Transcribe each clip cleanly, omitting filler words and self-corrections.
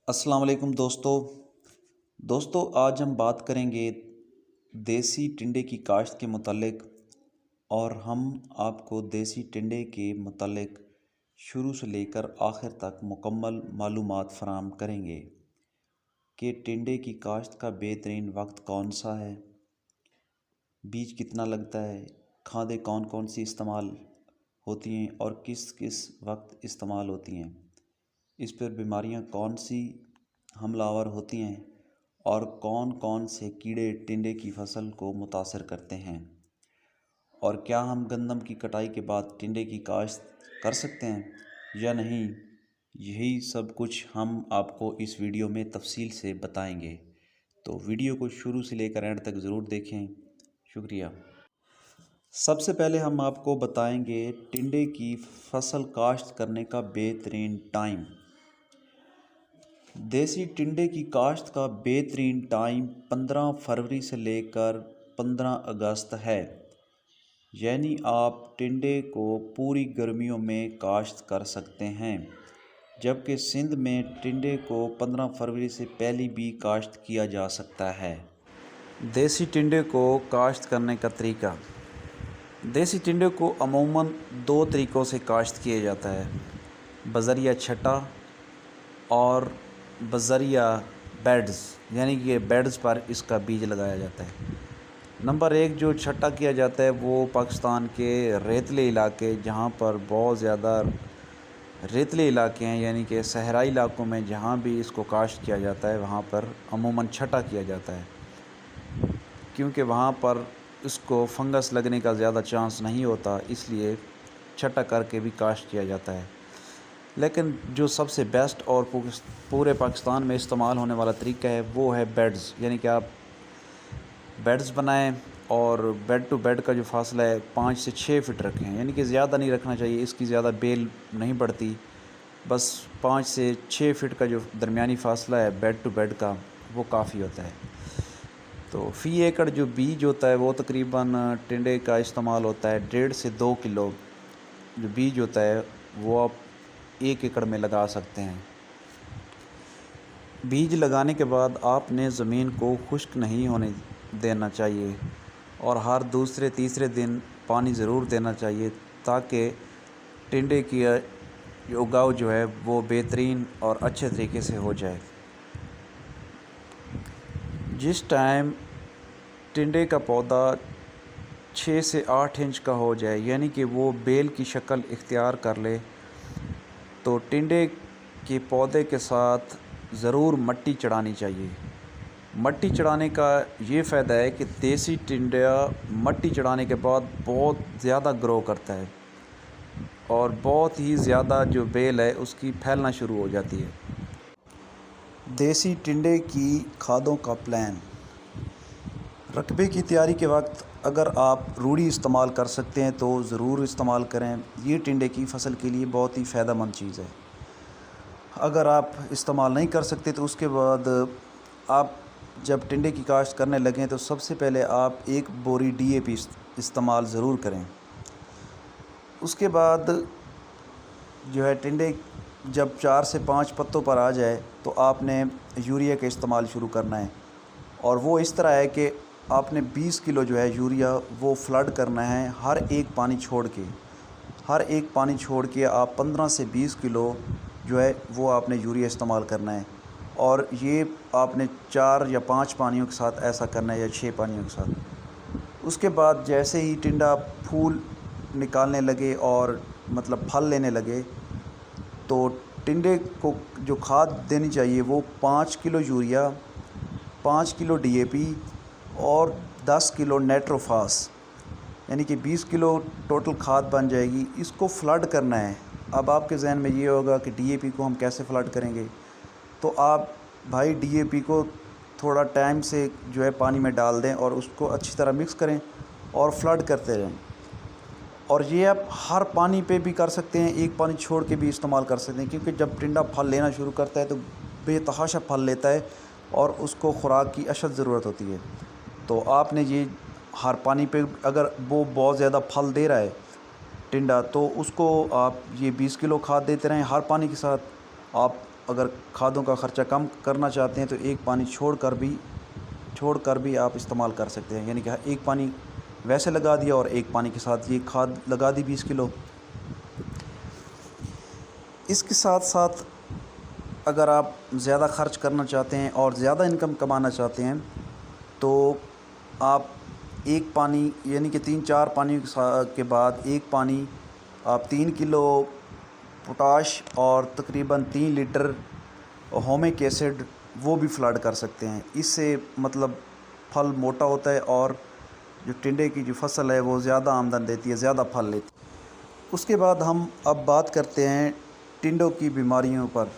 अस्सलाम वालेकुम दोस्तों आज हम बात करेंगे देसी टिंडे की काश्त के मुतालिक। और हम आपको देसी टिंडे के मुतालिक शुरू से लेकर आखिर तक मुकम्मल मालूमात फराहम करेंगे कि टिंडे की काश्त का बेहतरीन वक्त कौन सा है, बीज कितना लगता है, खादें कौन कौन सी इस्तेमाल होती हैं और किस किस वक्त इस्तेमाल होती हैं, इस पर बीमारियां कौन सी हमलावर होती हैं और कौन कौन से कीड़े टिंडे की फसल को मुतासर करते हैं, और क्या हम गंदम की कटाई के बाद टिंडे की काश्त कर सकते हैं या नहीं। यही सब कुछ हम आपको इस वीडियो में तफसील से बताएंगे, तो वीडियो को शुरू से लेकर एंड तक ज़रूर देखें। शुक्रिया। सबसे पहले हम आपको बताएंगे टिंडे की फसल काश्त करने का बेहतरीन टाइम। देसी टिंडे की काश्त का बेहतरीन टाइम 15 फरवरी से लेकर 15 अगस्त है, यानी आप टिंडे को पूरी गर्मियों में काश्त कर सकते हैं, जबकि सिंध में टिंडे को 15 फरवरी से पहले भी काश्त किया जा सकता है। देसी टिंडे को काश्त करने का तरीका। देसी टिंडे को अमूमन दो तरीक़ों से काश्त किया जाता है, बज़रिया छटा और बज़रिया बेड्स, यानी कि बेड्स पर इसका बीज लगाया जाता है। नंबर एक जो छटा किया जाता है वो पाकिस्तान के रेतले इलाके, जहाँ पर बहुत ज़्यादा रेतले इलाके हैं, यानी कि सहराई इलाकों में जहाँ भी इसको काश्त किया जाता है वहाँ पर अमूमन छटा किया जाता है, क्योंकि वहाँ पर इसको फंगस लगने का ज़्यादा चांस नहीं होता, इसलिए छटा करके भी काश्त किया जाता है। लेकिन जो सबसे बेस्ट और पूरे पाकिस्तान में इस्तेमाल होने वाला तरीका है वो है बेड्स, यानी कि आप बेड्स बनाएं और बेड टू बेड का जो फासला है 5 से 6 फीट रखें, यानी कि ज़्यादा नहीं रखना चाहिए, इसकी ज़्यादा बेल नहीं बढ़ती, बस 5 से 6 फीट का जो दरमियानी फासला है बेड टू बेड का वो काफ़ी होता है। तो फ़ी एकड़ जो बीज होता है वो तकरीबन टिंडे का इस्तेमाल होता है 1.5 से 2 किलो जो बीज होता है वो आप 1 एकड़ में लगा सकते हैं। बीज लगाने के बाद आपने ज़मीन को खुश्क नहीं होने देना चाहिए और हर दूसरे तीसरे दिन पानी ज़रूर देना चाहिए, ताकि टिंडे की उगाव जो है वो बेहतरीन और अच्छे तरीके से हो जाए। जिस टाइम टिंडे का पौधा 6 से 8 इंच का हो जाए, यानी कि वो बेल की शक्ल इख्तियार कर ले, तो टिंडे के पौधे के साथ ज़रूर मिट्टी चढ़ानी चाहिए। मिट्टी चढ़ाने का ये फ़ायदा है कि देसी टिंडा मिट्टी चढ़ाने के बाद बहुत ज़्यादा ग्रो करता है और बहुत ही ज़्यादा जो बेल है उसकी फैलना शुरू हो जाती है। देसी टिंडे की खादों का प्लान। रकबे की तैयारी के वक्त अगर आप रूढ़ी इस्तेमाल कर सकते हैं तो ज़रूर इस्तेमाल करें, ये टिंडे की फसल के लिए बहुत ही फ़ायदेमंद चीज़ है। अगर आप इस्तेमाल नहीं कर सकते तो उसके बाद आप जब टिंडे की काश्त करने लगें तो सबसे पहले आप 1 बोरी DAP इस्तेमाल ज़रूर करें। उसके बाद जो है टिंडे जब 4 से 5 पत्तों पर आ जाए तो आपने यूरिया का इस्तेमाल शुरू करना है, और वो इस तरह है कि आपने 20 किलो जो है यूरिया वो फ्लड करना है हर एक पानी छोड़ के आप 15 से 20 किलो जो है वो आपने यूरिया इस्तेमाल करना है, और ये आपने 4 या 5 पानियों के साथ ऐसा करना है या 6 पानियों के साथ। उसके बाद जैसे ही टिंडा फूल निकालने लगे और मतलब फल लेने लगे तो टिंडे को जो खाद देनी चाहिए वो 5 किलो यूरिया, 5 किलो DAP और 10 किलो नाइट्रोफास, यानी कि 20 किलो टोटल खाद बन जाएगी। इसको फ्लड करना है। अब आपके जहन में ये होगा कि DAP को हम कैसे फ्लड करेंगे, तो आप भाई DAP को थोड़ा टाइम से जो है पानी में डाल दें और उसको अच्छी तरह मिक्स करें और फ्लड करते रहें। और ये आप हर पानी पे भी कर सकते हैं, एक पानी छोड़ के भी इस्तेमाल कर सकते हैं, क्योंकि जब टिंडा फल लेना शुरू करता है तो बेतहाशा फल लेता है और उसको खुराक की अशद ज़रूरत होती है। तो आपने ये हर पानी पे, अगर वो बहुत ज़्यादा फल दे रहा है टिंडा, तो उसको आप ये 20 किलो खाद देते रहें हर पानी के साथ। आप अगर खादों का ख़र्चा कम करना चाहते हैं तो एक पानी छोड़ कर भी आप इस्तेमाल कर सकते हैं। यानी कि एक पानी वैसे लगा दिया और एक पानी के साथ ये खाद लगा दी 20 किलो। इसके साथ साथ अगर आप ज़्यादा ख़र्च करना चाहते हैं और ज़्यादा इनकम कमाना चाहते हैं तो आप एक पानी यानी कि 3-4 पानी के बाद एक पानी आप 3 किलो पोटाश और तकरीबन 3 लीटर होमिक एसिड वो भी फ्लड कर सकते हैं। इससे मतलब फल मोटा होता है और जो टिंडे की जो फसल है वो ज़्यादा आमदन देती है, ज़्यादा फल लेती है। उसके बाद हम अब बात करते हैं टिंडों की बीमारियों पर।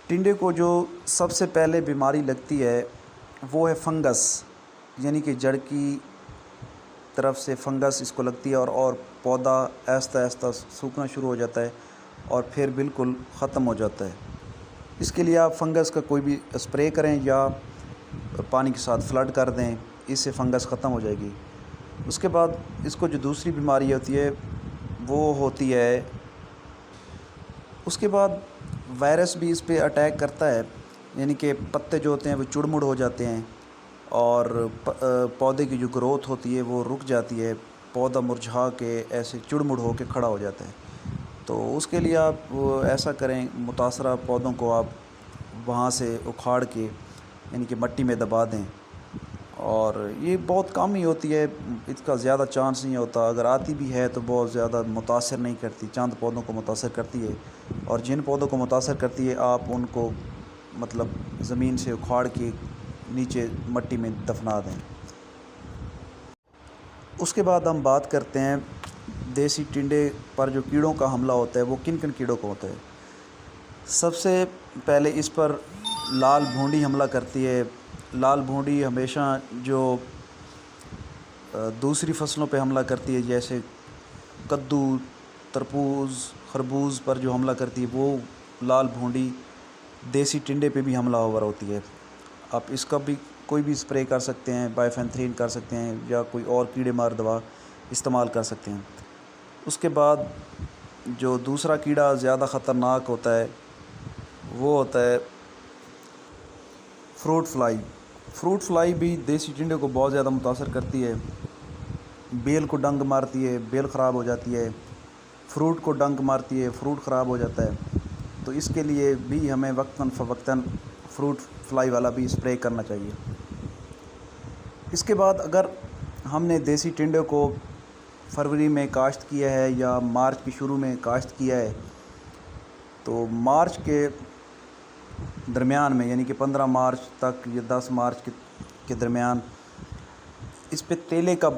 टिंडे को जो सबसे पहले बीमारी लगती है वो है फंगस, यानी कि जड़ की तरफ से फंगस इसको लगती है और पौधा आहिस्ता आहिस्ता सूखना शुरू हो जाता है और फिर बिल्कुल ख़त्म हो जाता है। इसके लिए आप फंगस का कोई भी स्प्रे करें या पानी के साथ फ्लड कर दें, इससे फंगस ख़त्म हो जाएगी। उसके बाद इसको जो दूसरी बीमारी होती है वो होती है, उसके बाद वायरस भी इस पे अटैक करता है, यानी कि पत्ते जो होते हैं वो चुड़मुड़ हो जाते हैं और पौधे की जो ग्रोथ होती है वो रुक जाती है, पौधा मुरझा के ऐसे चुड़मुड़ हो के खड़ा हो जाता है। तो उसके लिए आप ऐसा करें, मुतासरा पौधों को आप वहाँ से उखाड़ के यानी कि मिट्टी में दबा दें। और ये बहुत कम ही होती है, इसका ज़्यादा चांस नहीं होता, अगर आती भी है तो बहुत ज़्यादा मुतासर नहीं करती, चंद पौधों को मुतासर करती है। और जिन पौधों को मुतासर करती है आप उनको मतलब ज़मीन से उखाड़ के नीचे मिट्टी में दफना दें। उसके बाद हम बात करते हैं देसी टिंडे पर जो कीड़ों का हमला होता है वो किन किन कीड़ों का होता है। सबसे पहले इस पर लाल भूंडी हमला करती है। लाल भूंडी हमेशा जो दूसरी फसलों पे हमला करती है, जैसे कद्दू, तरबूज, खरबूज पर जो हमला करती है वो लाल भूंडी देसी टिंडे पे भी हमलावर होती है। आप इसका भी कोई भी स्प्रे कर सकते हैं, बाइफेंथ्रीन कर सकते हैं या कोई और कीड़े मार दवा इस्तेमाल कर सकते हैं। उसके बाद जो दूसरा कीड़ा ज़्यादा ख़तरनाक होता है वो होता है फ्रूट फ्लाई। फ्रूट फ्लाई भी देसी टिंडे को बहुत ज़्यादा मुतासर करती है, बेल को डंक मारती है, बेल ख़राब हो जाती है, फ्रूट को डंक मारती है, फ्रूट ख़राब हो जाता है। तो इसके लिए भी हमें वक्तन फ़वक्तन फ्रूट फ्लाई वाला भी स्प्रे करना चाहिए। इसके बाद अगर हमने देसी टिंडे को फरवरी में काश्त किया है या मार्च के शुरू में काश्त किया है तो मार्च के दरमियान में यानी कि 15 मार्च तक या 10 मार्च के दरमियान इस पे तेले का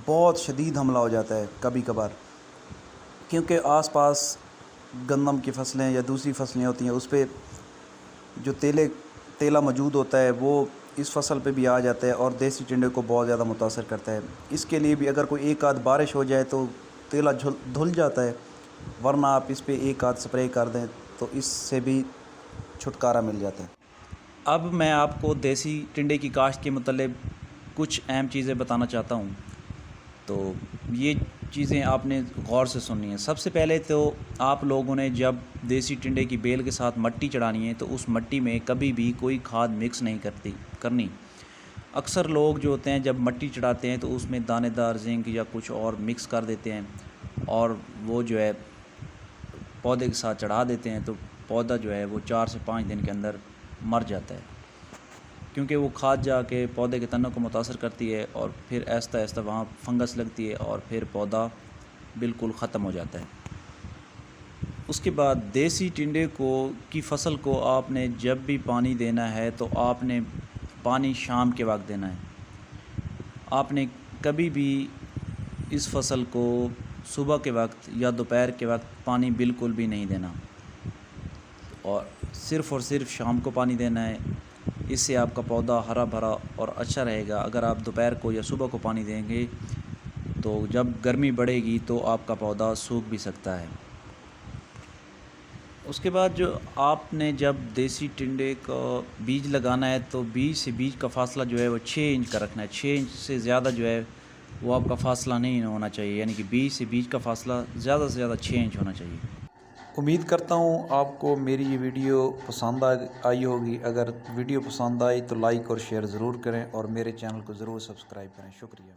बहुत शदीद हमला हो जाता है कभी कभार, क्योंकि आसपास गंदम की फसलें या दूसरी फसलें होती हैं उस पे जो तेला मौजूद होता है वो इस फसल पे भी आ जाता है और देसी टिंडे को बहुत ज़्यादा मुतासर करता है। इसके लिए भी अगर कोई एक आध बारिश हो जाए तो तेला धुल जाता है, वरना आप इस पे एक आध स्प्रे कर दें तो इससे भी छुटकारा मिल जाता है। अब मैं आपको देसी टिंडे की काश्त के मतलब कुछ अहम चीज़ें बताना चाहता हूँ। तो ये चीज़ें आपने गौर से सुननी है। सबसे पहले तो आप लोगों ने जब देसी टिंडे की बेल के साथ मट्टी चढ़ानी है तो उस मट्टी में कभी भी कोई खाद मिक्स नहीं करनी। अक्सर लोग जो होते हैं जब मट्टी चढ़ाते हैं तो उसमें दानेदार जिंक या कुछ और मिक्स कर देते हैं और वो जो है पौधे के साथ चढ़ा देते हैं, तो पौधा जो है वो 4 से 5 दिन के अंदर मर जाता है, क्योंकि वो खाद जाके पौधे के तनों को मुतासर करती है और फिर आहिस्ता आहिस्ता वहाँ फंगस लगती है और फिर पौधा बिल्कुल ख़त्म हो जाता है। उसके बाद देसी टिंडे की फसल को आपने जब भी पानी देना है तो आपने पानी शाम के वक्त देना है। आपने कभी भी इस फसल को सुबह के वक्त या दोपहर के वक्त पानी बिल्कुल भी नहीं देना और सिर्फ़ शाम को पानी देना है। इससे आपका पौधा हरा भरा और अच्छा रहेगा। अगर आप दोपहर को या सुबह को पानी देंगे तो जब गर्मी बढ़ेगी तो आपका पौधा सूख भी सकता है। उसके बाद जो आपने जब देसी टिंडे का बीज लगाना है तो बीज से बीज का फासला जो है वो 6 इंच का रखना है। 6 इंच से ज़्यादा जो है वो आपका फासला नहीं होना चाहिए, यानी कि बीज से बीज का फासला ज़्यादा से ज़्यादा 6 इंच होना चाहिए। उम्मीद करता हूँ आपको मेरी ये वीडियो पसंद आई होगी। अगर वीडियो पसंद आई तो लाइक और शेयर ज़रूर करें और मेरे चैनल को ज़रूर सब्सक्राइब करें। शुक्रिया।